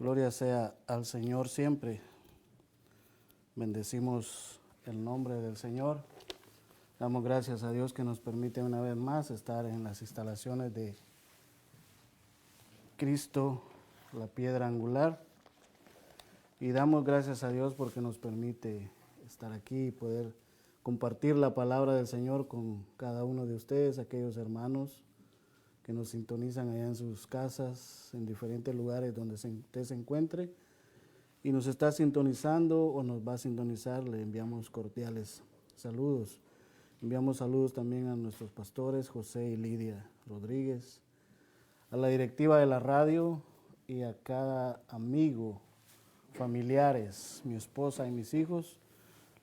Gloria sea al Señor siempre. Bendecimos el nombre del Señor. Damos gracias a Dios que nos permite una vez más estar en las instalaciones de Cristo, la piedra angular. Y damos gracias a Dios porque nos permite estar aquí y poder compartir la palabra del Señor con cada uno de ustedes, aquellos hermanos que nos sintonizan allá en sus casas, en diferentes lugares donde usted se encuentre y nos está sintonizando o nos va a sintonizar. Le enviamos cordiales saludos. Enviamos saludos también a nuestros pastores José y Lidia Rodríguez, a la directiva de la radio y a cada amigo, familiares, mi esposa y mis hijos.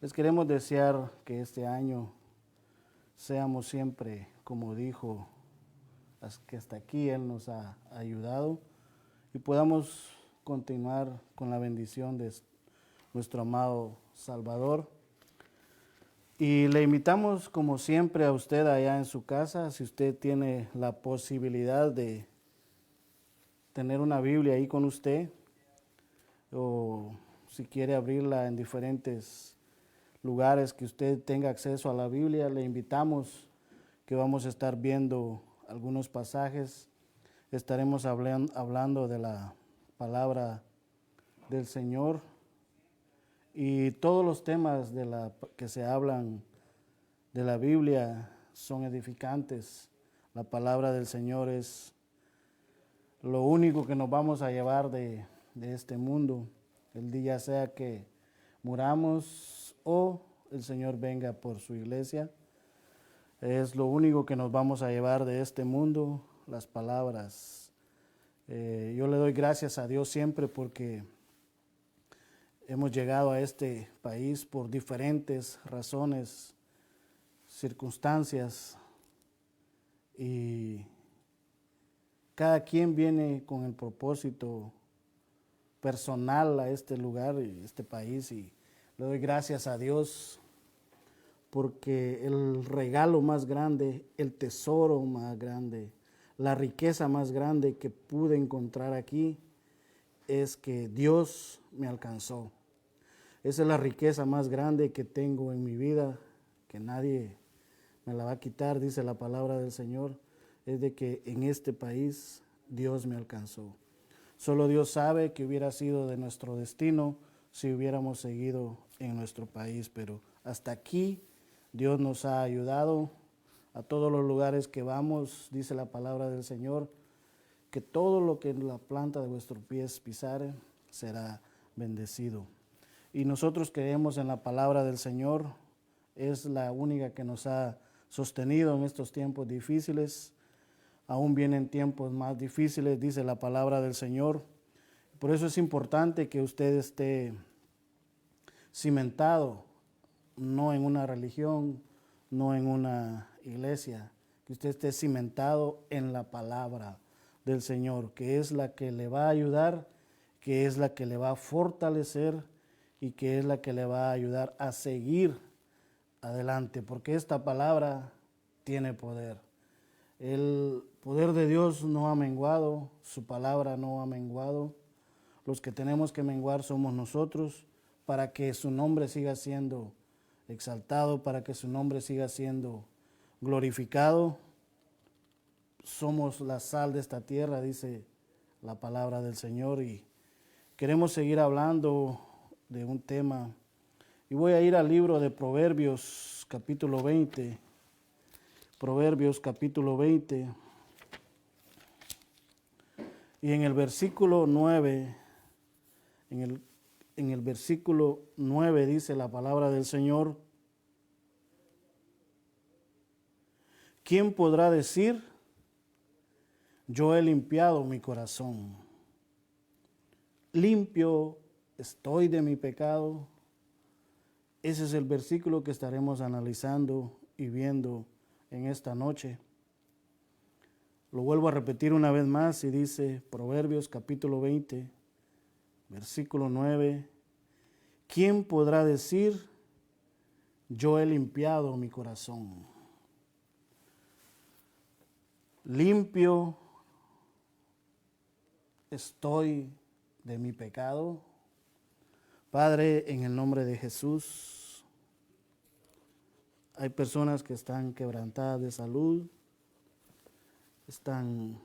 Les queremos desear que este año seamos siempre, como dijo, que hasta aquí Él nos ha ayudado y podamos continuar con la bendición de nuestro amado Salvador. Y le invitamos, como siempre, a usted allá en su casa, si usted tiene la posibilidad de tener una Biblia ahí con usted, o si quiere abrirla en diferentes lugares que usted tenga acceso a la Biblia, le invitamos que vamos a estar viendo algunos pasajes. Estaremos hablando de la palabra del Señor y todos los temas que se hablan de la Biblia son edificantes. La palabra del Señor es lo único que nos vamos a llevar de este mundo, el día sea que muramos o el Señor venga por su iglesia. Es lo único que nos vamos a llevar de este mundo, las palabras. Yo le doy gracias a Dios siempre porque hemos llegado a este país por diferentes razones, circunstancias, y cada quien viene con el propósito personal a este lugar y este país, y le doy gracias a Dios porque el regalo más grande, el tesoro más grande, la riqueza más grande que pude encontrar aquí es que Dios me alcanzó. Esa es la riqueza más grande que tengo en mi vida, que nadie me la va a quitar, dice la palabra del Señor, es de que en este país Dios me alcanzó. Solo Dios sabe que hubiera sido de nuestro destino si hubiéramos seguido en nuestro país, pero hasta aquí Dios nos ha ayudado. A todos los lugares que vamos, dice la palabra del Señor, que todo lo que en la planta de vuestros pies pisare será bendecido. Y nosotros creemos en la palabra del Señor, es la única que nos ha sostenido en estos tiempos difíciles. Aún vienen tiempos más difíciles, dice la palabra del Señor. Por eso es importante que usted esté cimentado, no en una religión, no en una iglesia, que usted esté cimentado en la palabra del Señor, que es la que le va a ayudar, que es la que le va a fortalecer y que es la que le va a ayudar a seguir adelante, porque esta palabra tiene poder. El poder de Dios no ha menguado, su palabra no ha menguado. Los que tenemos que menguar somos nosotros para que su nombre siga siendo exaltado, para que su nombre siga siendo glorificado. Somos la sal de esta tierra, dice la palabra del Señor, y queremos seguir hablando de un tema. Y voy a ir al libro de Proverbios, capítulo 20. Proverbios, capítulo 20. Y en el versículo 9, en el versículo 9 dice la palabra del Señor: ¿quién podrá decir, yo he limpiado mi corazón? Limpio estoy de mi pecado. Ese es el versículo que estaremos analizando y viendo en esta noche. Lo vuelvo a repetir una vez más y dice Proverbios capítulo 20, versículo 9. ¿Quién podrá decir, yo he limpiado mi corazón? Limpio estoy de mi pecado. Padre, en el nombre de Jesús, hay personas que están quebrantadas de salud, están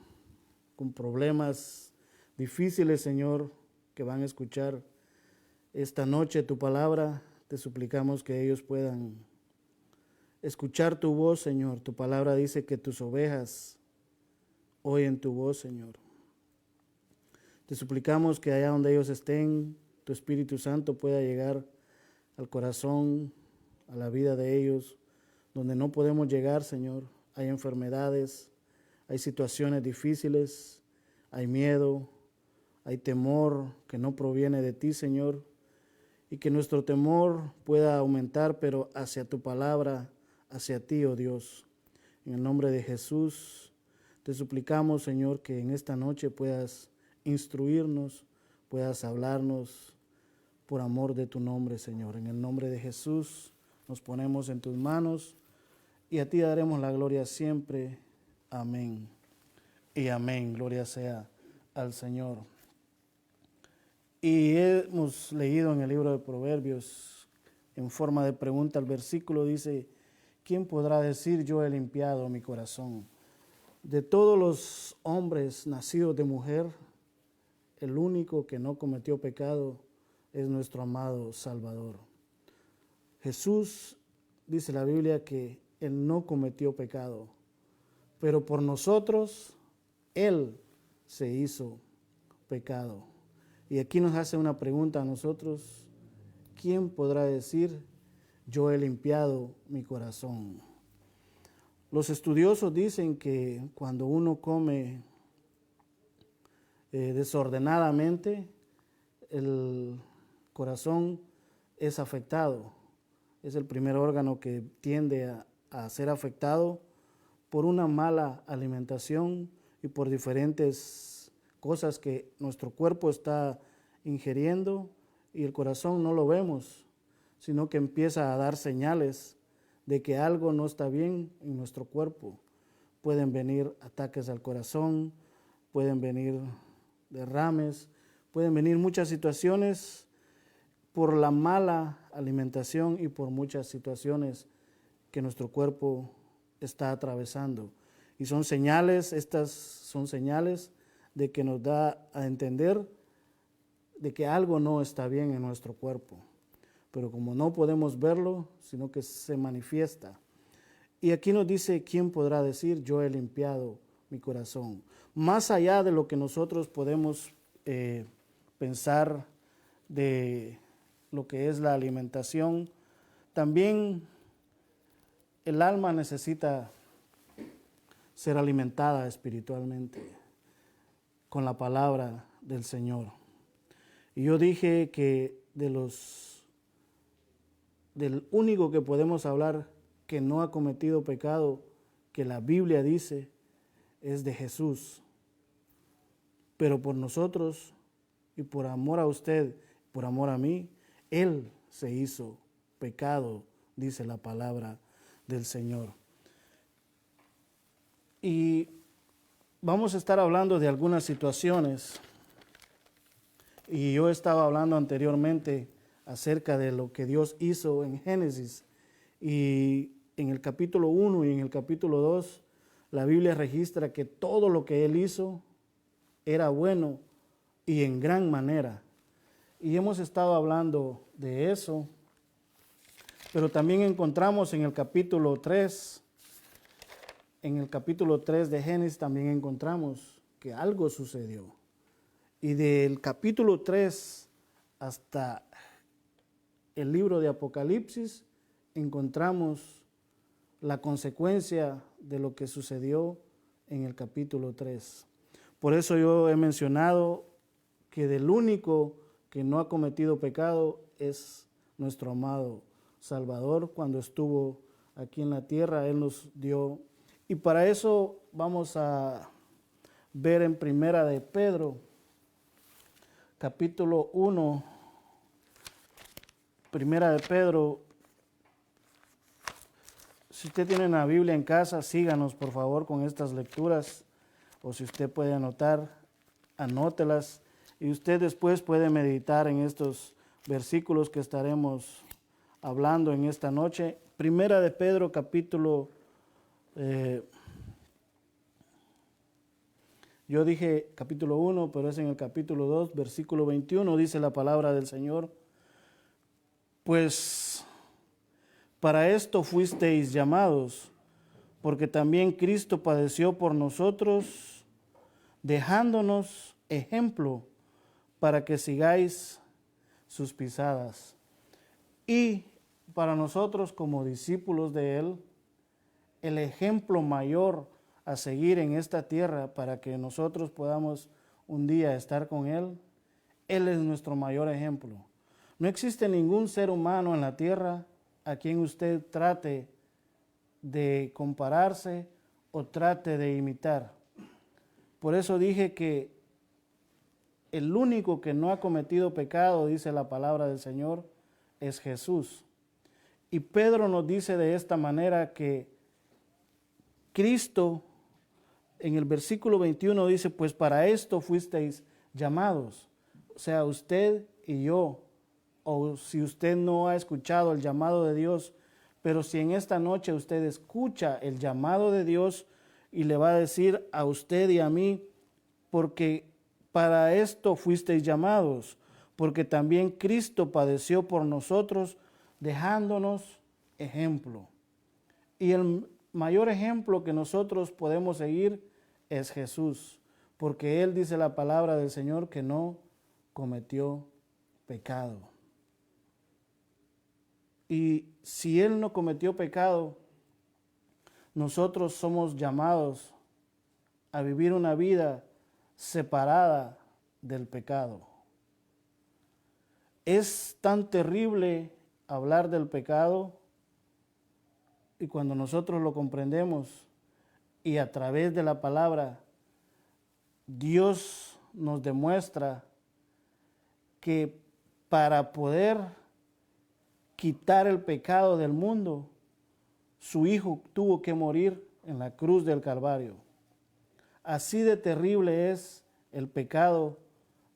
con problemas difíciles, Señor, que van a escuchar esta noche tu palabra. Te suplicamos que ellos puedan escuchar tu voz, Señor. Tu palabra dice que tus ovejas oyen tu voz, Señor. Te suplicamos que allá donde ellos estén, tu Espíritu Santo pueda llegar al corazón, a la vida de ellos, donde no podemos llegar, Señor. Hay enfermedades, hay situaciones difíciles, hay miedo, hay temor que no proviene de ti, Señor, y que nuestro temor pueda aumentar, pero hacia tu palabra, hacia ti, oh Dios. En el nombre de Jesús, te suplicamos, Señor, que en esta noche puedas instruirnos, puedas hablarnos por amor de tu nombre, Señor. En el nombre de Jesús nos ponemos en tus manos y a ti daremos la gloria siempre. Amén y amén. Gloria sea al Señor. Y hemos leído en el libro de Proverbios, en forma de pregunta, el versículo dice: ¿quién podrá decir yo he limpiado mi corazón? De todos los hombres nacidos de mujer, el único que no cometió pecado es nuestro amado Salvador. Jesús, dice la Biblia, que Él no cometió pecado, pero por nosotros Él se hizo pecado. Y aquí nos hace una pregunta a nosotros: ¿quién podrá decir yo he limpiado mi corazón? Los estudiosos dicen que cuando uno come desordenadamente, el corazón es afectado. Es el primer órgano que tiende a ser afectado por una mala alimentación y por diferentes cosas que nuestro cuerpo está ingiriendo, y el corazón no lo vemos, sino que empieza a dar señales de que algo no está bien en nuestro cuerpo. Pueden venir ataques al corazón, pueden venir derrames, pueden venir muchas situaciones por la mala alimentación y por muchas situaciones que nuestro cuerpo está atravesando. Y son señales, estas son señales de que nos da a entender de que algo no está bien en nuestro cuerpo. Pero como no podemos verlo, sino que se manifiesta. Y aquí nos dice: ¿quién podrá decir yo he limpiado mi corazón? Más allá de lo que nosotros podemos pensar de lo que es la alimentación, también el alma necesita ser alimentada espiritualmente con la palabra del Señor. Y yo dije que del único que podemos hablar que no ha cometido pecado, que la Biblia dice, es de Jesús. Pero por nosotros y por amor a usted, por amor a mí, Él se hizo pecado, dice la palabra del Señor. Y vamos a estar hablando de algunas situaciones. Y yo estaba hablando anteriormente acerca de lo que Dios hizo en Génesis. Y en el capítulo 1 y en el capítulo 2, la Biblia registra que todo lo que Él hizo era bueno y en gran manera. Y hemos estado hablando de eso, pero también encontramos en el capítulo 3, de Génesis, también encontramos que algo sucedió. Y del capítulo 3 hasta el libro de Apocalipsis encontramos la consecuencia de lo que sucedió en el capítulo 3. Por eso yo he mencionado que del único que no ha cometido pecado es nuestro amado Salvador. Cuando estuvo aquí en la tierra, Él nos dio. Y para eso vamos a ver en Primera de Pedro, capítulo 1, Primera de Pedro. Si usted tiene una Biblia en casa, síganos por favor con estas lecturas, o si usted puede anotar, anótelas. Y usted después puede meditar en estos versículos que estaremos hablando en esta noche. Primera de Pedro, capítulo, yo dije capítulo 1, pero es en el capítulo 2, versículo 21, dice la palabra del Señor. Pues para esto fuisteis llamados, porque también Cristo padeció por nosotros, dejándonos ejemplo para que sigáis sus pisadas. Y para nosotros como discípulos de Él, el ejemplo mayor a seguir en esta tierra para que nosotros podamos un día estar con Él, Él es nuestro mayor ejemplo. No existe ningún ser humano en la tierra a quien usted trate de compararse o trate de imitar. Por eso dije que el único que no ha cometido pecado, dice la palabra del Señor, es Jesús. Y Pedro nos dice de esta manera que Cristo, en el versículo 21 dice, pues para esto fuisteis llamados. O sea, usted y yo, o si usted no ha escuchado el llamado de Dios, pero si en esta noche usted escucha el llamado de Dios y le va a decir a usted y a mí, porque para esto fuisteis llamados, porque también Cristo padeció por nosotros, dejándonos ejemplo. Y el mayor ejemplo que nosotros podemos seguir es Jesús, porque Él dice la palabra del Señor que no cometió pecado. Y si Él no cometió pecado, nosotros somos llamados a vivir una vida separada del pecado. Es tan terrible hablar del pecado y cuando nosotros lo comprendemos y a través de la palabra Dios nos demuestra que para poder quitar el pecado del mundo, su Hijo tuvo que morir en la cruz del Calvario. Así de terrible es el pecado,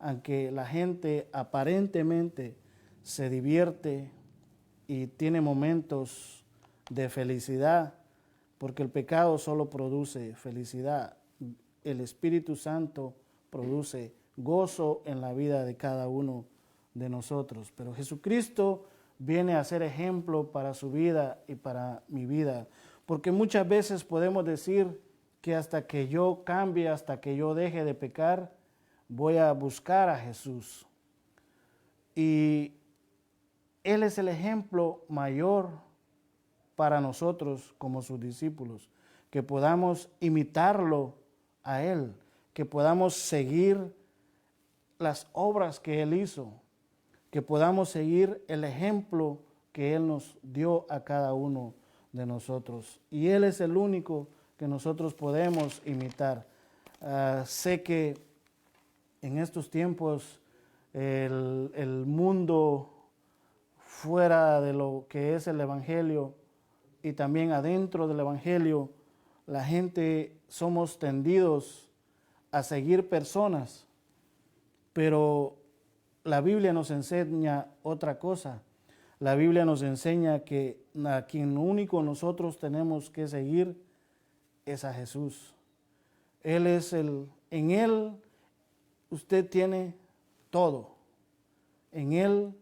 aunque la gente aparentemente se divierte y tiene momentos de felicidad, porque el pecado solo produce felicidad. El Espíritu Santo produce gozo en la vida de cada uno de nosotros. Pero Jesucristo viene a ser ejemplo para su vida y para mi vida, porque muchas veces podemos decir que hasta que yo cambie, hasta que yo deje de pecar, voy a buscar a Jesús. Y Él es el ejemplo mayor para nosotros como sus discípulos, que podamos imitarlo a Él, que podamos seguir las obras que Él hizo, que podamos seguir el ejemplo que Él nos dio a cada uno de nosotros. Y Él es el único que nosotros podemos imitar. Sé que en estos tiempos el mundo fuera de lo que es el Evangelio y también adentro del Evangelio, la gente somos tendidos a seguir personas, pero la Biblia nos enseña otra cosa. La Biblia nos enseña que a quien único nosotros tenemos que seguir es a Jesús. Él es en Él usted tiene todo. En Él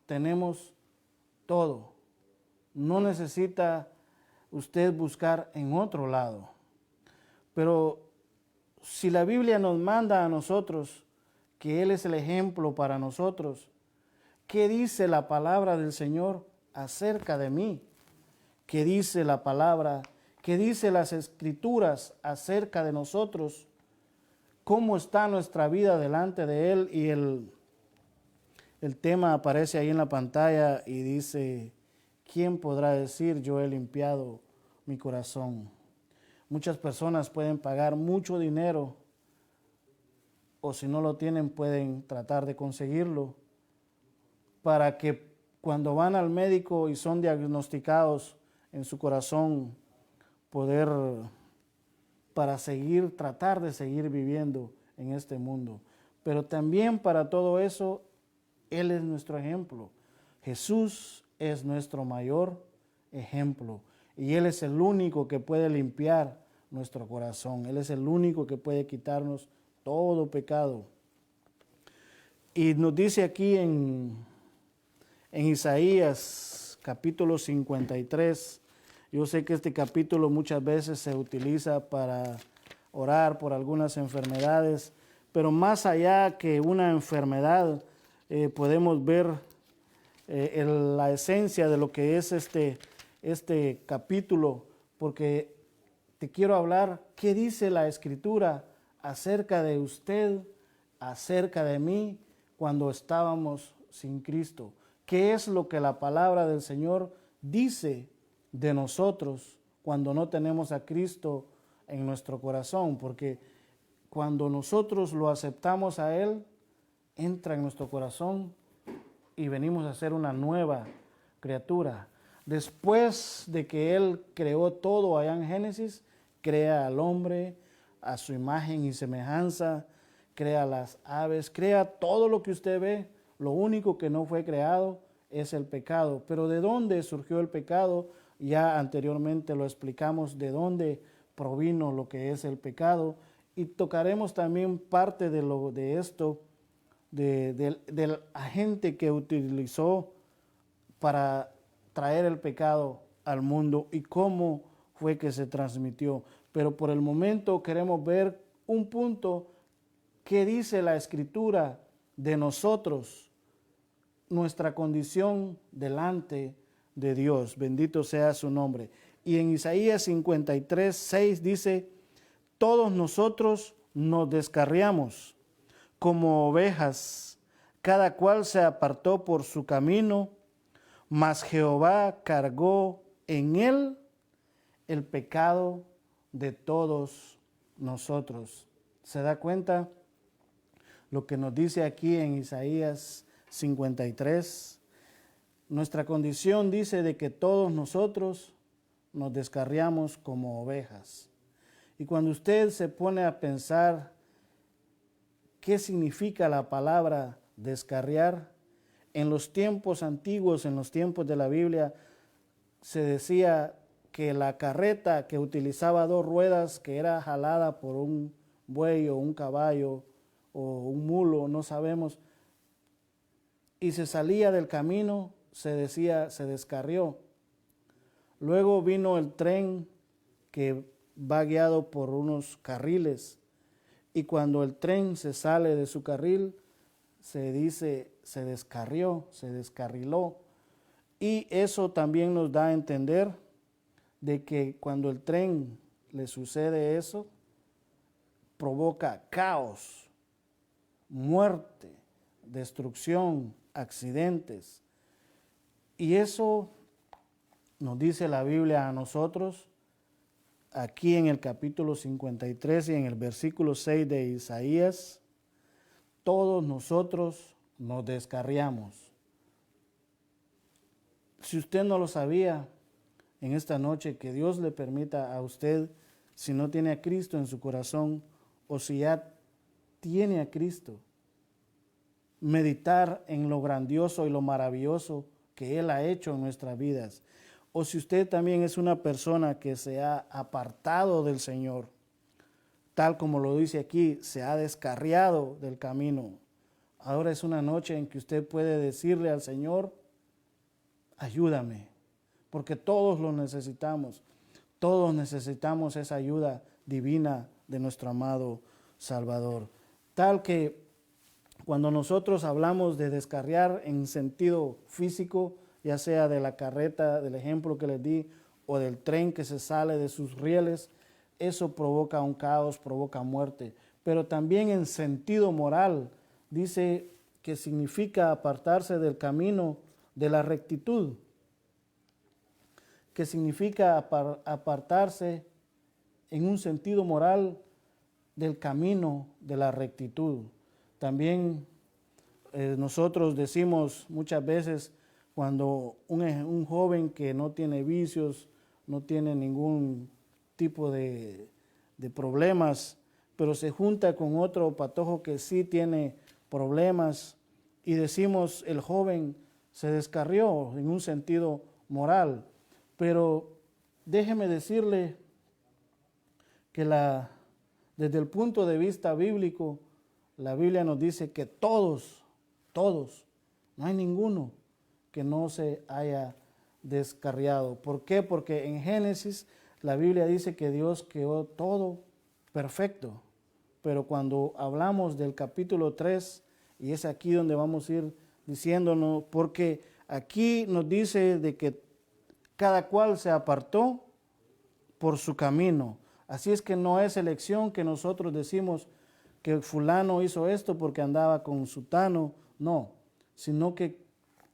tenemos todo. No necesita usted buscar en otro lado. Pero si la Biblia nos manda a nosotros que Él es el ejemplo para nosotros, ¿qué dice la palabra del Señor acerca de mí? ¿Qué dice la palabra? ¿Qué dice las Escrituras acerca de nosotros? ¿Cómo está nuestra vida delante de Él? Y el tema aparece ahí en la pantalla y dice, ¿quién podrá decir yo he limpiado mi corazón? Muchas personas pueden pagar mucho dinero o si no lo tienen pueden tratar de conseguirlo para que cuando van al médico y son diagnosticados en su corazón para tratar de seguir viviendo en este mundo. pero también para todo eso, Él es nuestro ejemplo. Jesús es nuestro mayor ejemplo y Él es el único que puede limpiar nuestro corazón. Él es el único que puede quitarnos todo pecado. Y nos dice aquí en Isaías capítulo 53, yo sé que este capítulo muchas veces se utiliza para orar por algunas enfermedades, pero más allá que una enfermedad, podemos ver la esencia de lo que es este capítulo, porque te quiero hablar qué dice la Escritura acerca de usted, acerca de mí, cuando estábamos sin Cristo. ¿Qué es lo que la palabra del Señor dice de nosotros cuando no tenemos a Cristo en nuestro corazón? Porque cuando nosotros lo aceptamos a Él, entra en nuestro corazón y venimos a ser una nueva criatura. Después de que Él creó todo allá en Génesis, crea al hombre a su imagen y semejanza, crea las aves, crea todo lo que usted ve. Lo único que no fue creado es el pecado. Pero ¿de dónde surgió el pecado? Ya anteriormente lo explicamos, de dónde provino lo que es el pecado. Y tocaremos también parte de esto, del agente que utilizó para traer el pecado al mundo y cómo fue que se transmitió. Pero por el momento queremos ver un punto que dice la Escritura de nosotros, nuestra condición delante de Dios. Bendito sea su nombre. Y en Isaías 53, 6 dice, todos nosotros nos descarriamos como ovejas, cada cual se apartó por su camino, mas Jehová cargó en él el pecado de todos nosotros. ¿Se da cuenta lo que nos dice aquí en Isaías 53? Nuestra condición dice de que todos nosotros nos descarriamos como ovejas. Y cuando usted se pone a pensar qué significa la palabra descarriar, en los tiempos antiguos, en los tiempos de la Biblia, se decía que la carreta que utilizaba dos ruedas, que era jalada por un buey o un caballo o un mulo, no sabemos, y se salía del camino, se decía, se descarrió. Luego vino el tren que va guiado por unos carriles, y cuando el tren se sale de su carril, se dice, se descarrió, se descarriló. Y eso también nos da a entender de que cuando el tren le sucede eso, provoca caos, muerte, destrucción, accidentes. Y eso nos dice la Biblia a nosotros, aquí en el capítulo 53 y en el versículo 6 de Isaías, todos nosotros nos descarriamos. Si usted no lo sabía, en esta noche que Dios le permita a usted, si no tiene a Cristo en su corazón o si ya tiene a Cristo, meditar en lo grandioso y lo maravilloso que Él ha hecho en nuestras vidas. O si usted también es una persona que se ha apartado del Señor, tal como lo dice aquí, se ha descarriado del camino. Ahora es una noche en que usted puede decirle al Señor, ayúdame, porque todos lo necesitamos. Todos necesitamos esa ayuda divina de nuestro amado Salvador. Tal que cuando nosotros hablamos de descarriar en sentido físico, ya sea de la carreta, del ejemplo que les di, o del tren que se sale de sus rieles, eso provoca un caos, provoca muerte. Pero también en sentido moral, dice que significa apartarse del camino de la rectitud, que significa apartarse en un sentido moral del camino de la rectitud. También nosotros decimos muchas veces cuando un joven que no tiene vicios, no tiene ningún tipo de problemas, pero se junta con otro patojo que sí tiene problemas y decimos el joven se descarrió en un sentido moral. Pero déjeme decirle que desde el punto de vista bíblico, la Biblia nos dice que todos, no hay ninguno que no se haya descarriado. ¿Por qué? Porque en Génesis la Biblia dice que Dios creó todo perfecto. Pero cuando hablamos del capítulo 3, y es aquí donde vamos a ir diciéndonos, porque aquí nos dice de que cada cual se apartó por su camino. Así es que no es elección que nosotros decimos que fulano hizo esto porque andaba con sutano, no, sino que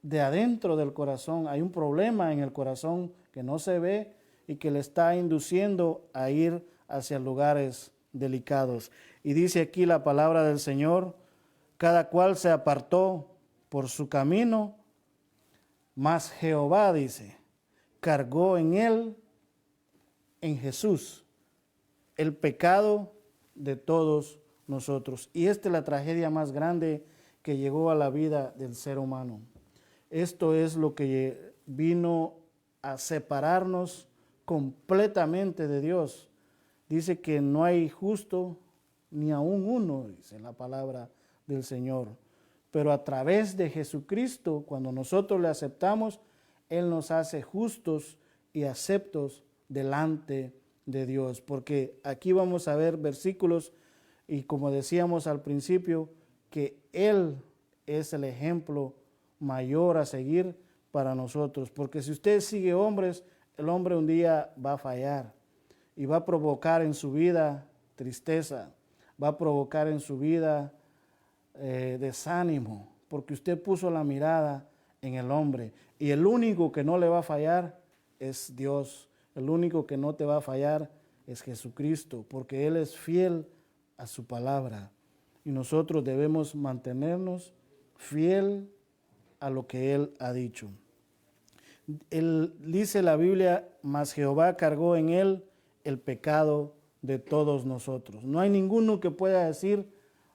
de adentro del corazón hay un problema en el corazón que no se ve y que le está induciendo a ir hacia lugares delicados. Y dice aquí la palabra del Señor, cada cual se apartó por su camino, mas Jehová, dice, cargó en él, en Jesús, el pecado de todos nosotros. Y esta es la tragedia más grande que llegó a la vida del ser humano. Esto es lo que vino a separarnos completamente de Dios. Dice que no hay justo ni aún uno, dice la palabra del Señor. Pero a través de Jesucristo, cuando nosotros le aceptamos, Él nos hace justos y aceptos delante de Dios. Porque aquí vamos a ver versículos y como decíamos al principio, que Él es el ejemplo mayor a seguir para nosotros. Porque si usted sigue hombres, el hombre un día va a fallar y va a provocar en su vida tristeza, va a provocar en su vida desánimo, porque usted puso la mirada en el hombre. Y el único que no le va a fallar es Dios. El único que no te va a fallar es Jesucristo, porque Él es fiel a su palabra. Y nosotros debemos mantenernos fiel a lo que Él ha dicho. Él, dice la Biblia, mas Jehová cargó en Él el pecado de todos nosotros. No hay ninguno que pueda decir,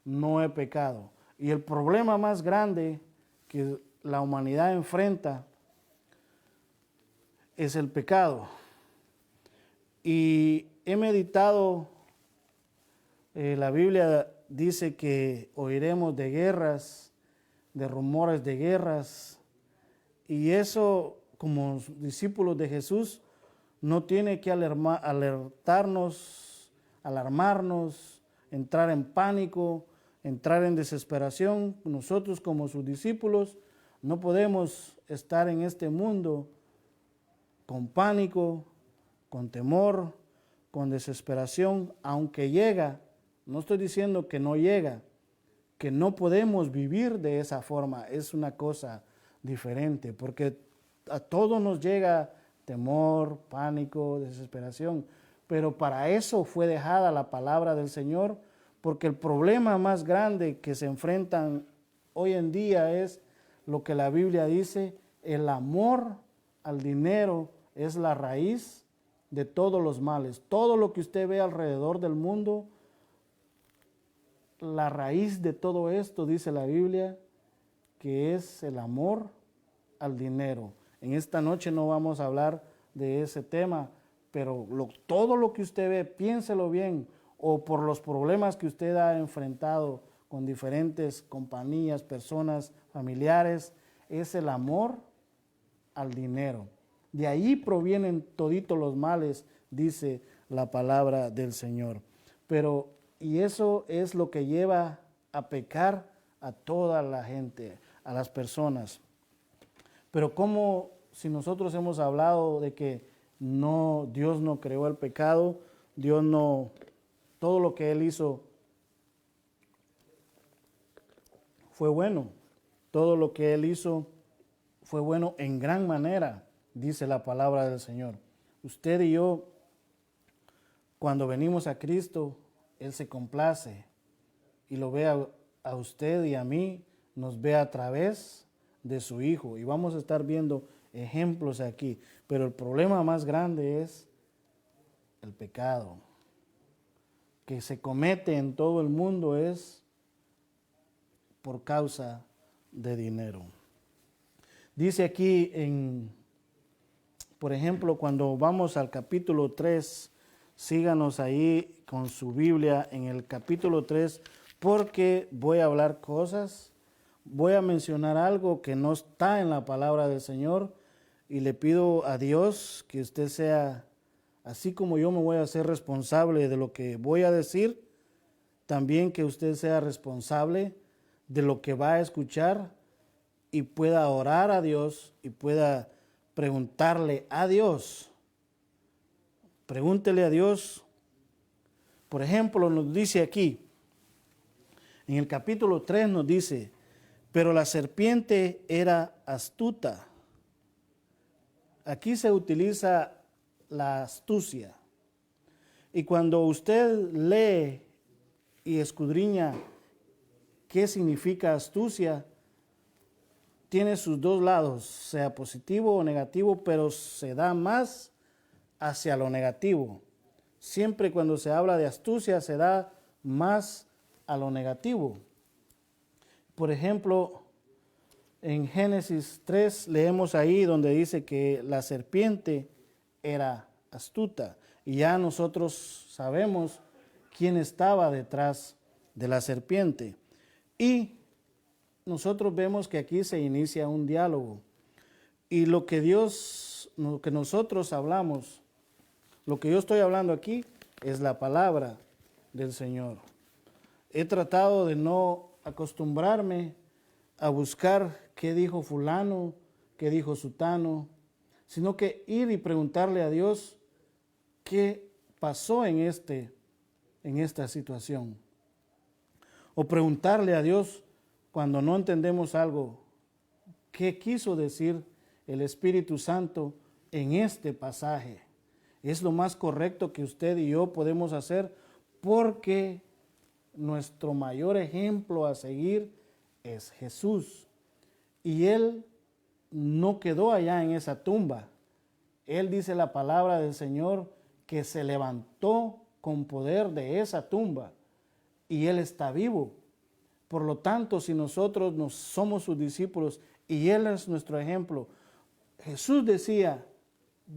no he pecado. Y el problema más grande que la humanidad enfrenta es el pecado. Y he meditado, la Biblia dice que oiremos de guerras, de rumores de guerras, y eso como discípulos de Jesús no tiene que alertarnos, alarmarnos, entrar en pánico, entrar en desesperación. Nosotros como sus discípulos no podemos estar en este mundo con pánico, con temor, con desesperación, aunque llega. No estoy diciendo que no llega, que no podemos vivir de esa forma, es una cosa diferente, porque a todos nos llega temor, pánico, desesperación, pero para eso fue dejada la palabra del Señor, porque el problema más grande que se enfrentan hoy en día es lo que la Biblia dice, el amor al dinero es la raíz de todos los males. Todo lo que usted ve alrededor del mundo, la raíz de todo esto, dice la Biblia, que es el amor al dinero. En esta noche no vamos a hablar de ese tema, pero todo lo que usted ve, piénselo bien, o por los problemas que usted ha enfrentado con diferentes compañías, personas, familiares, es el amor al dinero. De ahí provienen toditos los males, dice la palabra del Señor. Y eso es lo que lleva a pecar a toda la gente, a las personas. Pero como si nosotros hemos hablado de que no, Dios no creó el pecado, Dios no, todo lo que Él hizo fue bueno, todo lo que Él hizo fue bueno en gran manera, dice la palabra del Señor. Usted y yo, cuando venimos a Cristo, Él se complace y lo ve a usted y a mí, nos ve a través de su Hijo. Y vamos a estar viendo ejemplos aquí. Pero el problema más grande es el pecado, que se comete en todo el mundo es por causa de dinero. Dice aquí por ejemplo, cuando vamos al capítulo 3, síganos ahí con su Biblia en el capítulo 3, porque voy a hablar cosas, voy a mencionar algo que no está en la palabra del Señor, y le pido a Dios que usted sea, así como yo me voy a hacer responsable de lo que voy a decir, también que usted sea responsable de lo que va a escuchar y pueda orar a Dios y pueda preguntarle a Dios. Pregúntele a Dios. Por ejemplo, nos dice aquí, en el capítulo 3 nos dice, pero la serpiente era astuta. Aquí se utiliza la astucia. Y cuando usted lee y escudriña qué significa astucia, tiene sus dos lados, sea positivo o negativo, pero se da más hacia lo negativo. Siempre cuando se habla de astucia se da más a lo negativo. Por ejemplo, en Génesis 3 leemos ahí donde dice que la serpiente era astuta. Y ya nosotros sabemos quién estaba detrás de la serpiente. Y nosotros vemos que aquí se inicia un diálogo. Y lo que nosotros hablamos, lo que yo estoy hablando aquí, es la palabra del Señor. He tratado de no acostumbrarme a buscar qué dijo fulano, qué dijo sutano, sino que ir y preguntarle a Dios qué pasó en esta situación. O preguntarle a Dios cuando no entendemos algo, qué quiso decir el Espíritu Santo en este pasaje. Es lo más correcto que usted y yo podemos hacer, porque nuestro mayor ejemplo a seguir es Jesús. Y Él no quedó allá en esa tumba. Él dice la palabra del Señor que se levantó con poder de esa tumba y Él está vivo. Por lo tanto, si nosotros somos sus discípulos y Él es nuestro ejemplo, Jesús decía,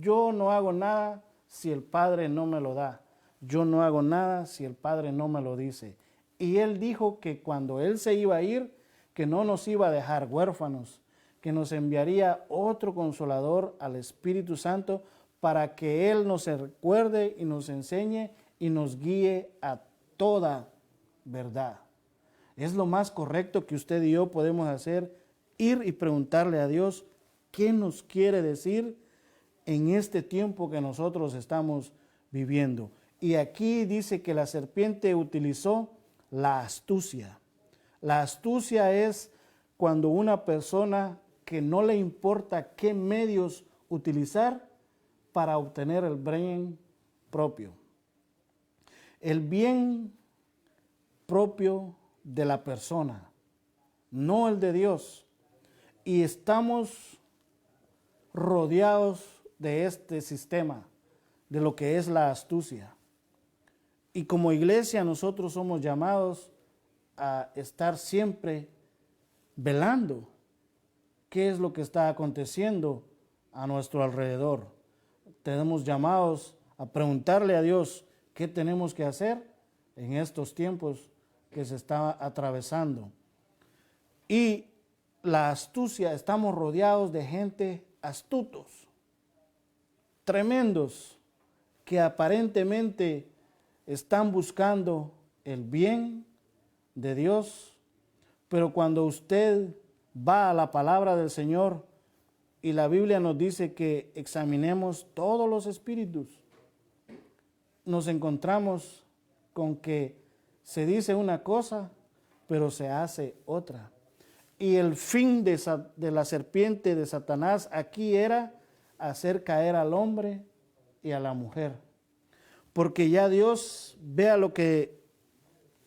yo no hago nada si el Padre no me lo da. Yo no hago nada si el Padre no me lo dice. Y Él dijo que cuando Él se iba a ir, que no nos iba a dejar huérfanos, que nos enviaría otro consolador, al Espíritu Santo, para que Él nos recuerde y nos enseñe y nos guíe a toda verdad. Es lo más correcto que usted y yo podemos hacer, ir y preguntarle a Dios qué nos quiere decir en este tiempo que nosotros estamos viviendo. Y aquí dice que la serpiente utilizó la astucia. La astucia es cuando una persona que no le importa qué medios utilizar para obtener el bien propio. El bien propio de la persona, no el de Dios. Y estamos rodeados de este sistema, de lo que es la astucia. Y como iglesia nosotros somos llamados a estar siempre velando qué es lo que está aconteciendo a nuestro alrededor. Tenemos llamados a preguntarle a Dios qué tenemos que hacer en estos tiempos que se está atravesando. Y la astucia, estamos rodeados de gente astutos, tremendos, que aparentemente están buscando el bien de Dios, pero cuando usted va a la palabra del Señor y la Biblia nos dice que examinemos todos los espíritus, nos encontramos con que se dice una cosa, pero se hace otra. Y el fin de la serpiente de Satanás aquí era hacer caer al hombre y a la mujer. Porque ya Dios, vea lo que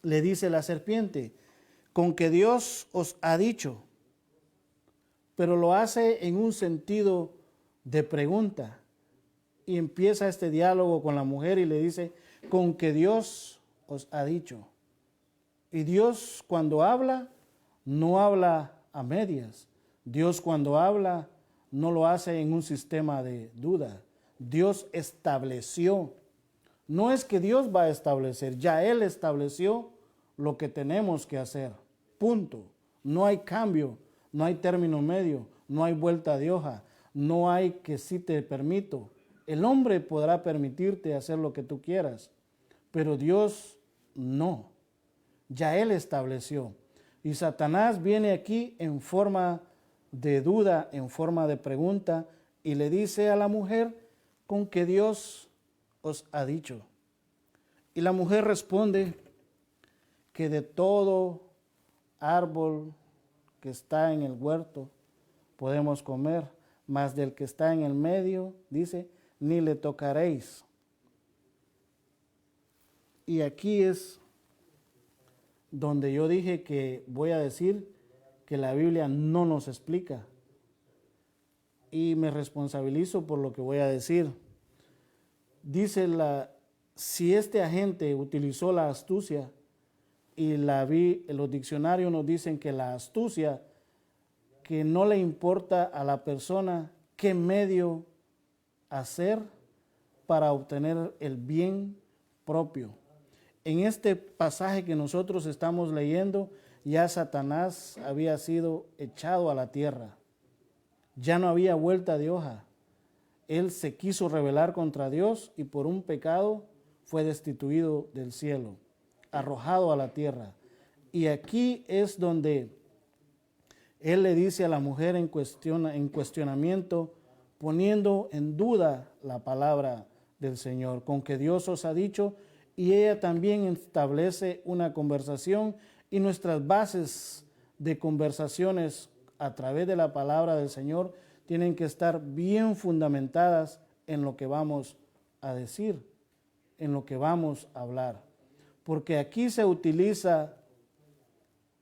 le dice la serpiente, con que Dios os ha dicho, pero lo hace en un sentido de pregunta. Y empieza este diálogo con la mujer y le dice, con que Dios os ha dicho. Y Dios cuando habla, no habla a medias. Dios cuando habla, no lo hace en un sistema de duda. Dios estableció. No es que Dios va a establecer, ya Él estableció lo que tenemos que hacer. Punto. No hay cambio, no hay término medio, no hay vuelta de hoja, no hay que sí te permito. El hombre podrá permitirte hacer lo que tú quieras, pero Dios no. Ya Él estableció. Y Satanás viene aquí en forma de duda, en forma de pregunta, y le dice a la mujer, con que Dios os ha dicho. Y la mujer responde que de todo árbol que está en el huerto podemos comer, mas del que está en el medio, dice, ni le tocaréis. Y aquí es donde yo dije que voy a decir que la Biblia no nos explica. Y me responsabilizo por lo que voy a decir. Dice si este agente utilizó la astucia, y los diccionarios nos dicen que la astucia, que no le importa a la persona qué medio hacer para obtener el bien propio. En este pasaje que nosotros estamos leyendo, ya Satanás había sido echado a la tierra. Ya no había vuelta de hoja. Él se quiso rebelar contra Dios y por un pecado fue destituido del cielo, arrojado a la tierra. Y aquí es donde él le dice a la mujer en cuestionamiento, poniendo en duda la palabra del Señor, con que Dios os ha dicho, y ella también establece una conversación, y nuestras bases de conversaciones a través de la palabra del Señor tienen que estar bien fundamentadas en lo que vamos a decir, en lo que vamos a hablar. Porque aquí se utiliza,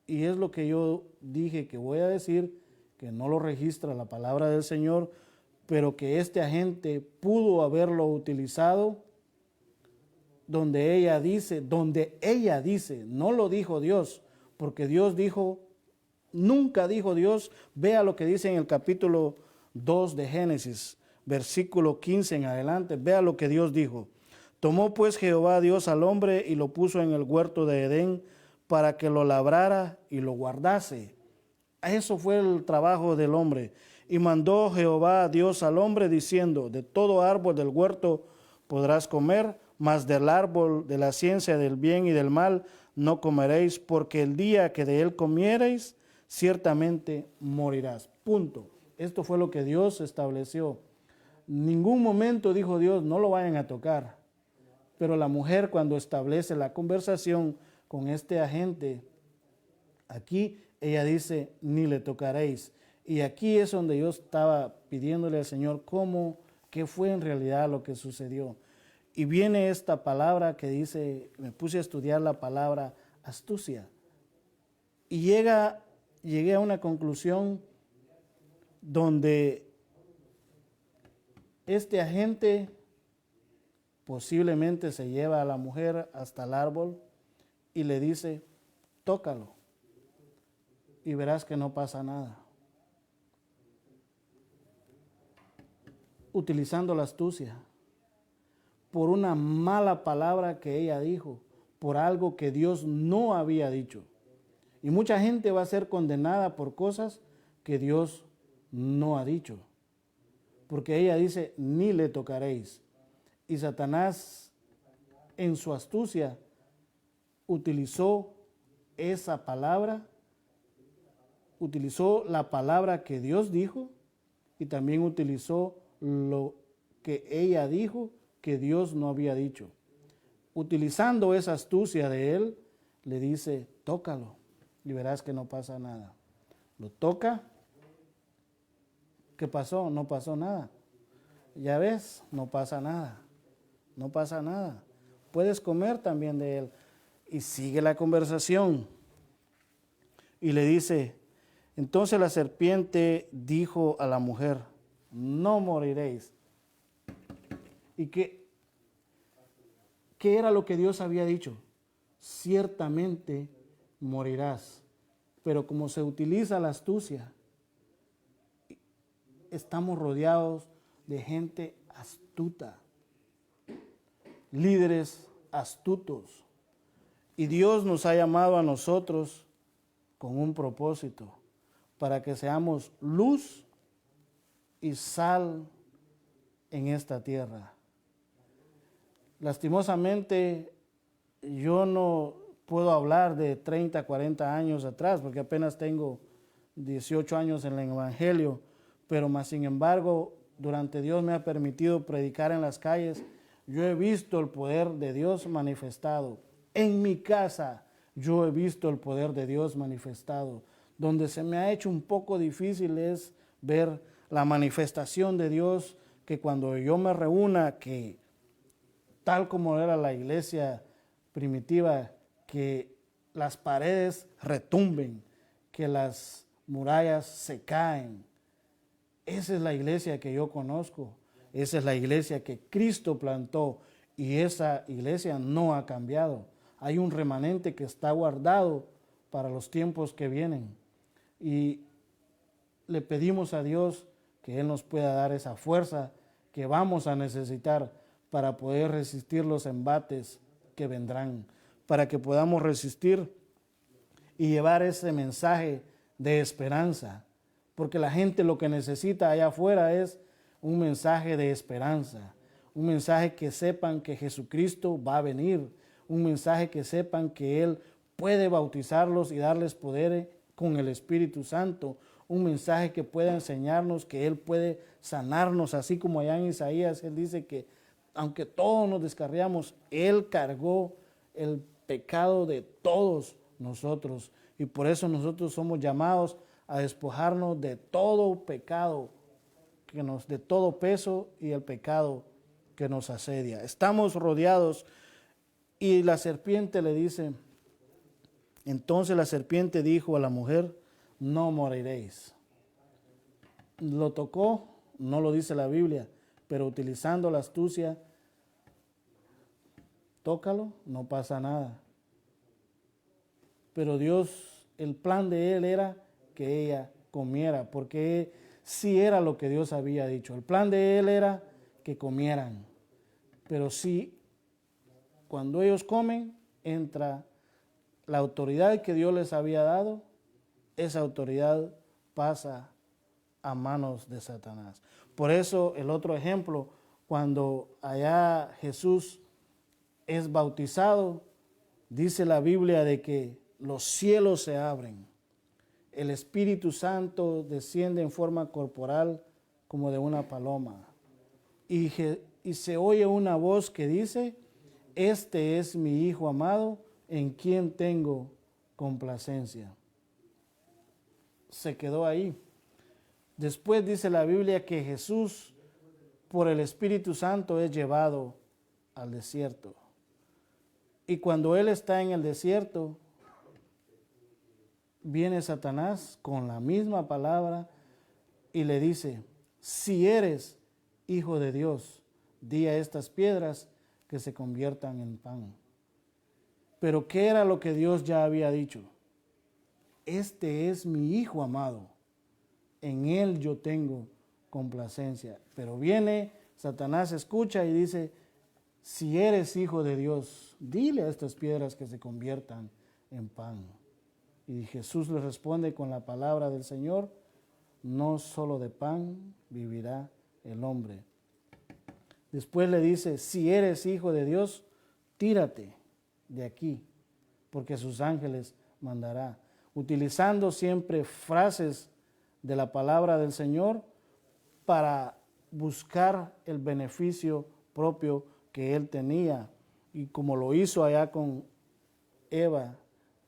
y es lo que yo dije que voy a decir, que no lo registra la palabra del Señor, pero que este agente pudo haberlo utilizado donde ella dice, no lo dijo Dios, porque Dios dijo, nunca dijo Dios, vea lo que dice en el capítulo 2 de Génesis, versículo 15 en adelante, vea lo que Dios dijo. Tomó pues Jehová Dios al hombre y lo puso en el huerto de Edén para que lo labrara y lo guardase. Eso fue el trabajo del hombre. Y mandó Jehová Dios al hombre diciendo, de todo árbol del huerto podrás comer, mas del árbol de la ciencia del bien y del mal no comeréis, porque el día que de él comiereis, ciertamente morirás. Punto. Esto fue lo que Dios estableció. Ningún momento dijo Dios, no lo vayan a tocar. Pero la mujer, cuando establece la conversación con este agente, aquí ella dice, ni le tocaréis. Y aquí es donde yo estaba pidiéndole al Señor qué fue en realidad lo que sucedió. Y viene esta palabra que dice, me puse a estudiar la palabra astucia. Y llegué a una conclusión donde este agente posiblemente se lleva a la mujer hasta el árbol y le dice, tócalo y verás que no pasa nada. Utilizando la astucia, por una mala palabra que ella dijo, por algo que Dios no había dicho. Y mucha gente va a ser condenada por cosas que Dios no ha dicho. Porque ella dice, ni le tocaréis. Y Satanás, en su astucia, utilizó esa palabra, utilizó la palabra que Dios dijo y también utilizó lo que ella dijo que Dios no había dicho. Utilizando esa astucia de él, le dice, tócalo y verás que no pasa nada. Lo toca. ¿Qué pasó? No pasó nada. Ya ves, no pasa nada. No pasa nada. Puedes comer también de él. Y sigue la conversación. Y le dice, entonces la serpiente dijo a la mujer, no moriréis. ¿Y qué era lo que Dios había dicho? ciertamente morirás. Pero como se utiliza la astucia, estamos rodeados de gente astuta, líderes astutos. Y Dios nos ha llamado a nosotros con un propósito, para que seamos luz y sal en esta tierra. Lastimosamente, yo no puedo hablar de 30, 40 años atrás, porque apenas tengo 18 años en el Evangelio, pero más sin embargo, durante Dios me ha permitido predicar en las calles. Yo he visto el poder de Dios manifestado. En mi casa yo he visto el poder de Dios manifestado. Donde se me ha hecho un poco difícil es ver la manifestación de Dios, que cuando yo me reúna, que tal como era la iglesia primitiva, que las paredes retumben, que las murallas se caen. Esa es la iglesia que yo conozco, esa es la iglesia que Cristo plantó y esa iglesia no ha cambiado. Hay un remanente que está guardado para los tiempos que vienen y le pedimos a Dios que Él nos pueda dar esa fuerza que vamos a necesitar para poder resistir los embates que vendrán, para que podamos resistir y llevar ese mensaje de esperanza, porque la gente lo que necesita allá afuera es un mensaje de esperanza, un mensaje que sepan que Jesucristo va a venir, un mensaje que sepan que Él puede bautizarlos y darles poder con el Espíritu Santo, un mensaje que pueda enseñarnos que Él puede sanarnos, así como allá en Isaías Él dice que aunque todos nos descarriamos, Él cargó el pecado de todos nosotros. Y por eso nosotros somos llamados a despojarnos de todo pecado, de todo peso y el pecado que nos asedia. Estamos rodeados y la serpiente le dice, entonces la serpiente dijo a la mujer, no moriréis. Lo tocó, no lo dice la Biblia, pero utilizando la astucia, tócalo, no pasa nada. Pero Dios, el plan de Él era que ella comiera, porque sí era lo que Dios había dicho. El plan de Él era que comieran. Pero sí, cuando ellos comen, entra la autoridad que Dios les había dado, esa autoridad pasa a manos de Satanás. Por eso el otro ejemplo, cuando allá Jesús es bautizado, dice la Biblia de que los cielos se abren, el Espíritu Santo desciende en forma corporal como de una paloma y se oye una voz que dice, este es mi Hijo amado en quien tengo complacencia. Se quedó ahí. Después dice la Biblia que Jesús por el Espíritu Santo es llevado al desierto. Y cuando Él está en el desierto, viene Satanás con la misma palabra y le dice, si eres Hijo de Dios, di a estas piedras que se conviertan en pan. Pero ¿qué era lo que Dios ya había dicho? Este es mi Hijo amado, en Él yo tengo complacencia. Pero viene Satanás, escucha y dice, si eres Hijo de Dios, dile a estas piedras que se conviertan en pan. Y Jesús le responde con la palabra del Señor, no solo de pan vivirá el hombre. Después le dice, si eres Hijo de Dios, tírate de aquí, porque sus ángeles mandará. Utilizando siempre frases de la palabra del Señor para buscar el beneficio propio que Él tenía. Y como lo hizo allá con Eva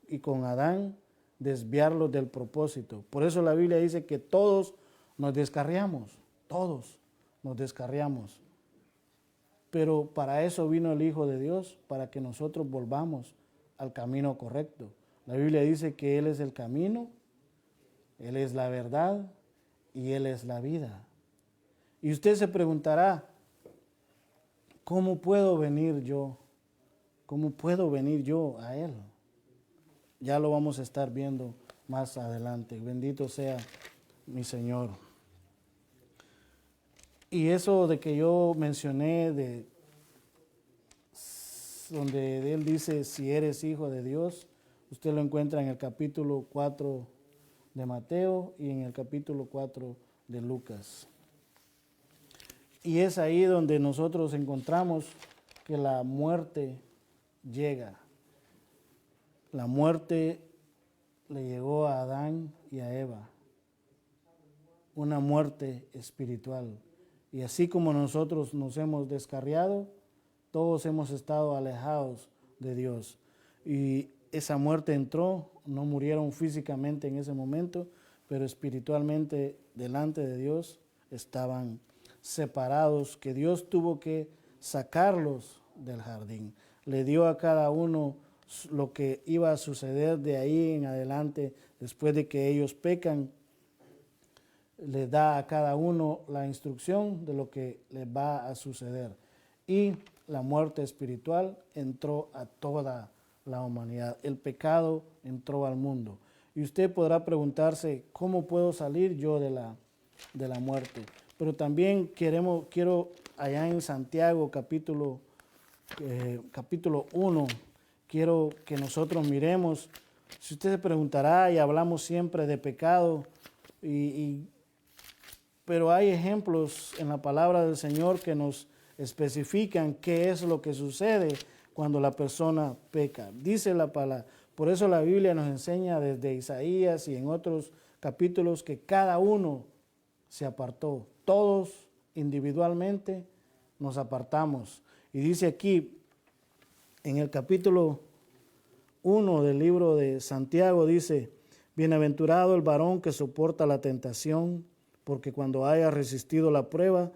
y con Adán, desviarlos del propósito. Por eso la Biblia dice que todos nos descarriamos, todos nos descarriamos. Pero para eso vino el Hijo de Dios, para que nosotros volvamos al camino correcto. La Biblia dice que Él es el camino, Él es la verdad y Él es la vida. Y usted se preguntará, ¿cómo puedo venir yo ¿Cómo puedo venir yo a Él? Ya lo vamos a estar viendo más adelante. Bendito sea mi Señor. Y eso de que yo mencioné, donde Él dice, si eres hijo de Dios, usted lo encuentra en el capítulo 4 de Mateo y en el capítulo 4 de Lucas. Y es ahí donde nosotros encontramos que la muerte llega. La muerte le llegó a Adán y a Eva. Una muerte espiritual. Y así como nosotros nos hemos descarriado, todos hemos estado alejados de Dios. Y esa muerte entró, no murieron físicamente en ese momento, pero espiritualmente delante de Dios estaban separados, que Dios tuvo que sacarlos del jardín. Le dio a cada uno lo que iba a suceder de ahí en adelante, después de que ellos pecan. Le da a cada uno la instrucción de lo que les va a suceder. Y la muerte espiritual entró a toda la humanidad. El pecado entró al mundo. Y usted podrá preguntarse, ¿cómo puedo salir yo de la muerte? Pero también quiero allá en Santiago capítulo 1, quiero que nosotros miremos. Si usted se preguntará, y hablamos siempre de pecado, pero hay ejemplos en la palabra del Señor que nos especifican qué es lo que sucede cuando la persona peca. Dice la palabra, por eso la Biblia nos enseña desde Isaías y en otros capítulos que cada uno se apartó. Todos individualmente nos apartamos. Y dice aquí, en el capítulo 1 del libro de Santiago, dice, bienaventurado el varón que soporta la tentación, porque cuando haya resistido la prueba,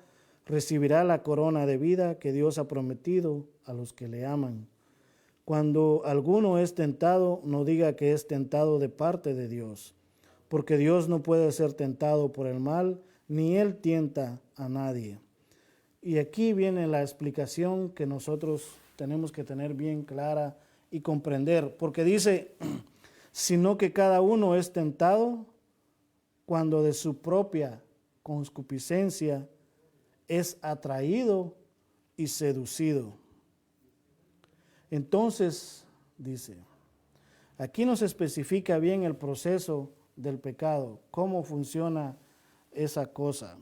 recibirá la corona de vida que Dios ha prometido a los que le aman. Cuando alguno es tentado, no diga que es tentado de parte de Dios, porque Dios no puede ser tentado por el mal, ni Él tienta a nadie. Y aquí viene la explicación que nosotros tenemos que tener bien clara y comprender, porque dice, sino que cada uno es tentado cuando de su propia concupiscencia es atraído y seducido. Entonces, dice, aquí nos especifica bien el proceso del pecado, cómo funciona esa cosa.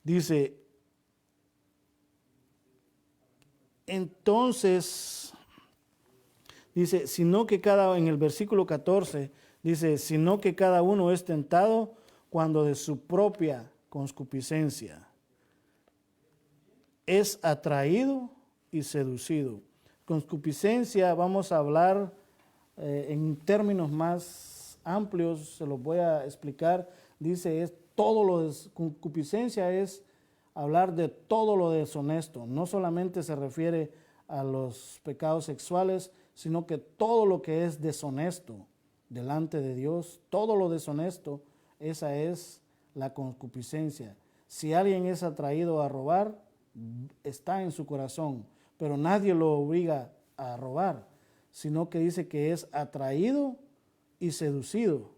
Dice, entonces, dice, en el versículo 14, dice, sino que cada uno es tentado cuando de su propia concupiscencia es atraído y seducido. Concupiscencia, vamos a hablar en términos más amplios, se los voy a explicar. Dice, concupiscencia es hablar de todo lo deshonesto. No solamente se refiere a los pecados sexuales, sino que todo lo que es deshonesto delante de Dios, todo lo deshonesto, esa es la concupiscencia. Si alguien es atraído a robar, está en su corazón, pero nadie lo obliga a robar, sino que dice que es atraído y seducido.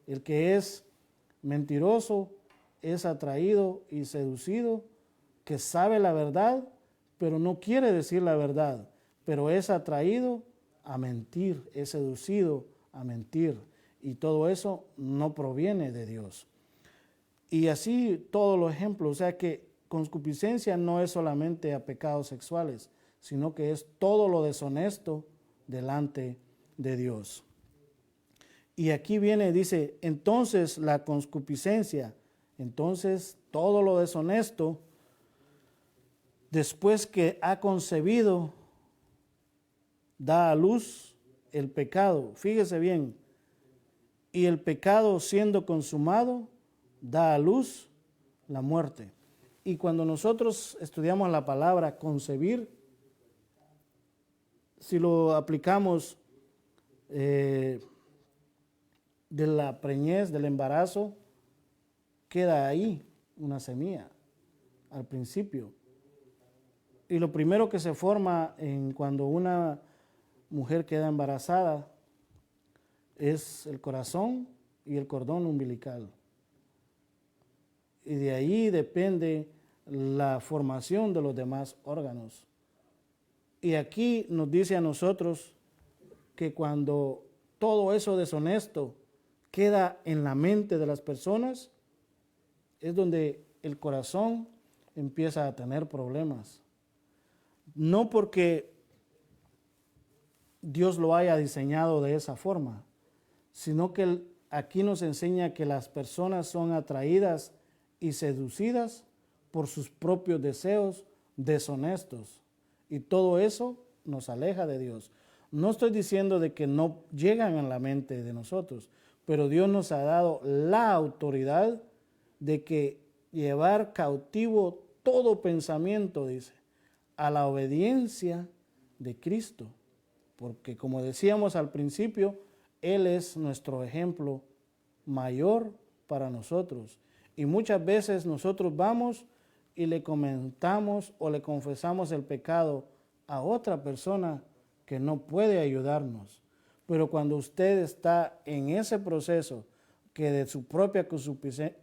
El que es mentiroso es atraído y seducido, que sabe la verdad, pero no quiere decir la verdad, pero es atraído a mentir, es seducido a mentir, y todo eso no proviene de Dios. Y así todos los ejemplos, o sea que concupiscencia no es solamente a pecados sexuales, sino que es todo lo deshonesto delante de Dios. Y aquí viene, dice, entonces la concupiscencia, entonces todo lo deshonesto, después que ha concebido, da a luz el pecado. Fíjese bien, y el pecado siendo consumado, da a luz la muerte. Y cuando nosotros estudiamos la palabra concebir, si lo aplicamos de la preñez, del embarazo, queda ahí una semilla al principio. Y lo primero que se forma cuando una mujer queda embarazada es el corazón y el cordón umbilical. Y de ahí depende la formación de los demás órganos. Y aquí nos dice a nosotros que cuando todo eso deshonesto queda en la mente de las personas, es donde el corazón empieza a tener problemas. No porque Dios lo haya diseñado de esa forma, sino que aquí nos enseña que las personas son atraídas y seducidas por sus propios deseos deshonestos. Y todo eso nos aleja de Dios. No estoy diciendo de que no llegan a la mente de nosotros, pero Dios nos ha dado la autoridad de que llevar cautivo todo pensamiento, dice, a la obediencia de Cristo. Porque como decíamos al principio, Él es nuestro ejemplo mayor para nosotros. Y muchas veces nosotros vamos y le comentamos o le confesamos el pecado a otra persona que no puede ayudarnos. Pero cuando usted está en ese proceso que de su propia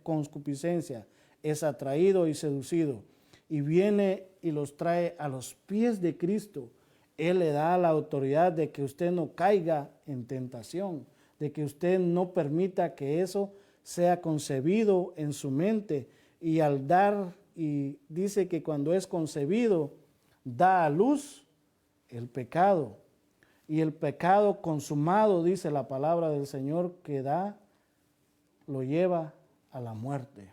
concupiscencia es atraído y seducido y viene y los trae a los pies de Cristo, Él le da la autoridad de que usted no caiga en tentación, de que usted no permita que eso sea concebido en su mente. Y al dar, y dice que cuando es concebido, da a luz el pecado. Y el pecado consumado, dice la palabra del Señor, que da, lo lleva a la muerte.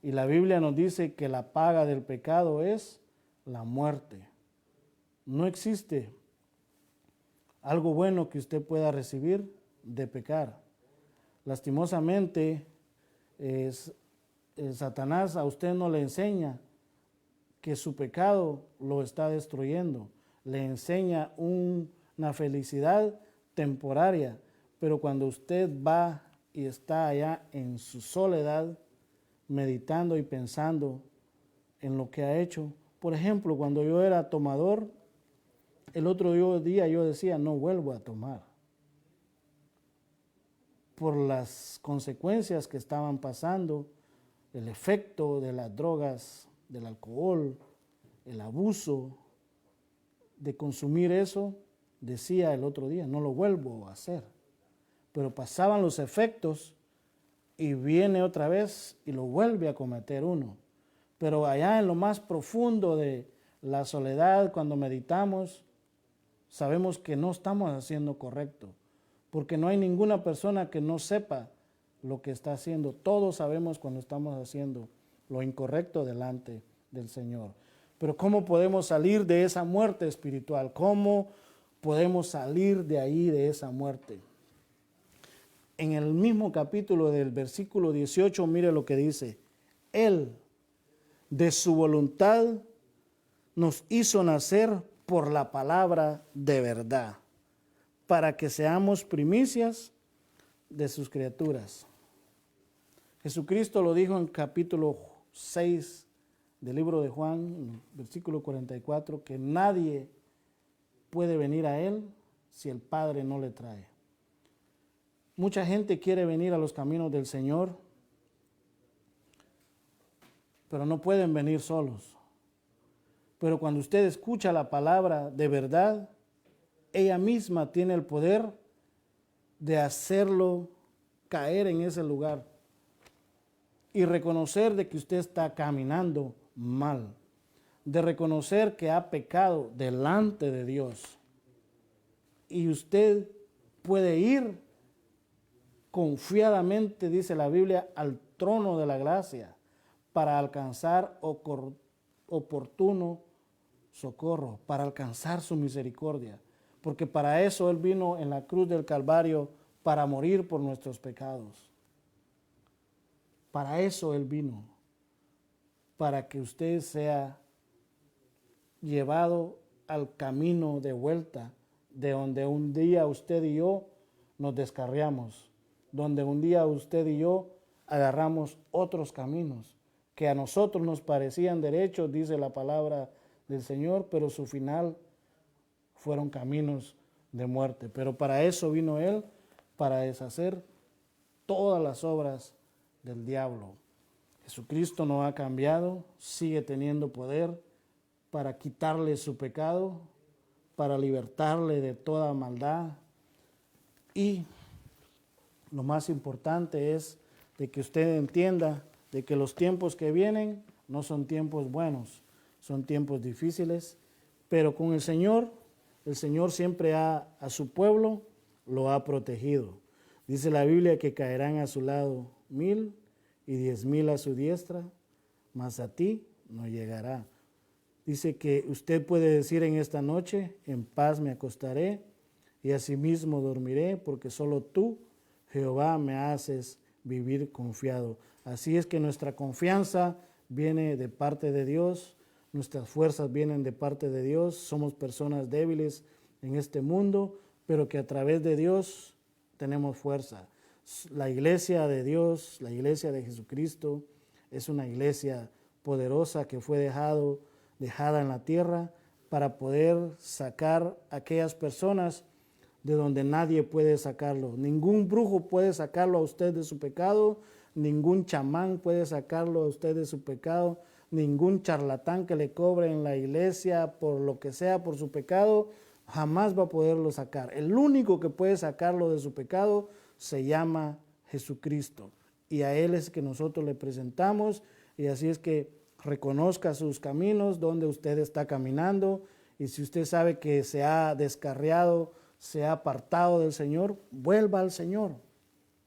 Y la Biblia nos dice que la paga del pecado es la muerte. No existe algo bueno que usted pueda recibir de pecar. Lastimosamente, Satanás a usted no le enseña que su pecado lo está destruyendo. Le enseña una felicidad temporaria, pero cuando usted va y está allá en su soledad, meditando y pensando en lo que ha hecho. Por ejemplo, cuando yo era tomador, el otro día yo decía, no vuelvo a tomar, por las consecuencias que estaban pasando, el efecto de las drogas, del alcohol, el abuso de consumir eso. Decía el otro día, no lo vuelvo a hacer. Pero pasaban los efectos y viene otra vez y lo vuelve a cometer uno. Pero allá en lo más profundo de la soledad, cuando meditamos, sabemos que no estamos haciendo correcto, porque no hay ninguna persona que no sepa lo que está haciendo. Todos sabemos cuando estamos haciendo lo incorrecto delante del Señor. Pero ¿cómo podemos salir de esa muerte espiritual? ¿Cómo podemos salir de ahí, de esa muerte? En el mismo capítulo del versículo 18, mire lo que dice. Él, de su voluntad, nos hizo nacer por la palabra de verdad, para que seamos primicias de sus criaturas. Jesucristo lo dijo en capítulo 6 del libro de Juan, versículo 44, que nadie puede venir a Él si el Padre no le trae. Mucha gente quiere venir a los caminos del Señor, pero no pueden venir solos. Pero cuando usted escucha la palabra de verdad, ella misma tiene el poder de hacerlo caer en ese lugar y reconocer de que usted está caminando mal, de reconocer que ha pecado delante de Dios. Y usted puede ir confiadamente, dice la Biblia, al trono de la gracia para alcanzar oportuno socorro, para alcanzar su misericordia. Porque para eso Él vino en la cruz del Calvario, para morir por nuestros pecados. Para eso Él vino, para que usted sea llevado al camino de vuelta, de donde un día usted y yo nos descarriamos, donde un día usted y yo agarramos otros caminos que a nosotros nos parecían derechos, dice la palabra del Señor, pero su final fueron caminos de muerte. Pero para eso vino Él, para deshacer todas las obras del diablo. Jesucristo no ha cambiado, sigue teniendo poder para quitarle su pecado, para libertarle de toda maldad. Y lo más importante es de que usted entienda de que los tiempos que vienen no son tiempos buenos, son tiempos difíciles, pero con el Señor siempre a su pueblo lo ha protegido. Dice la Biblia que caerán a su lado 1000 y 10,000 a su diestra, mas a ti no llegará. Dice que usted puede decir en esta noche, en paz me acostaré y asimismo dormiré, porque solo tú, Jehová, me haces vivir confiado. Así es que nuestra confianza viene de parte de Dios, nuestras fuerzas vienen de parte de Dios, somos personas débiles en este mundo, pero que a través de Dios tenemos fuerza. La iglesia de Dios, la iglesia de Jesucristo, es una iglesia poderosa que fue dejada en la tierra para poder sacar a aquellas personas de donde nadie puede sacarlo. Ningún brujo puede sacarlo a usted de su pecado, ningún chamán puede sacarlo a usted de su pecado, ningún charlatán que le cobre en la iglesia por lo que sea, por su pecado, jamás va a poderlo sacar. El único que puede sacarlo de su pecado se llama Jesucristo. Y a Él es que nosotros le presentamos, y así es que reconozca sus caminos, donde usted está caminando, y si usted sabe que se ha descarriado, se ha apartado del Señor, vuelva al Señor.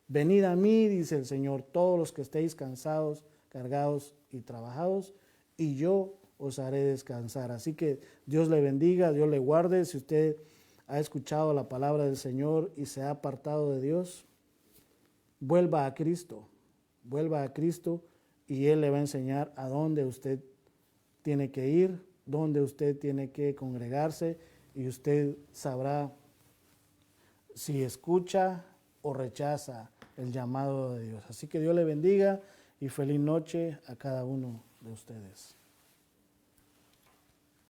Venid a mí, dice el Señor, todos los que estéis cansados, cargados y trabajados, y yo os haré descansar. Así que Dios le bendiga, Dios le guarde. Si usted ha escuchado la palabra del Señor y se ha apartado de Dios, vuelva a Cristo y Él le va a enseñar a dónde usted tiene que ir, dónde usted tiene que congregarse, y usted sabrá si escucha o rechaza el llamado de Dios. Así que Dios le bendiga y feliz noche a cada uno de ustedes.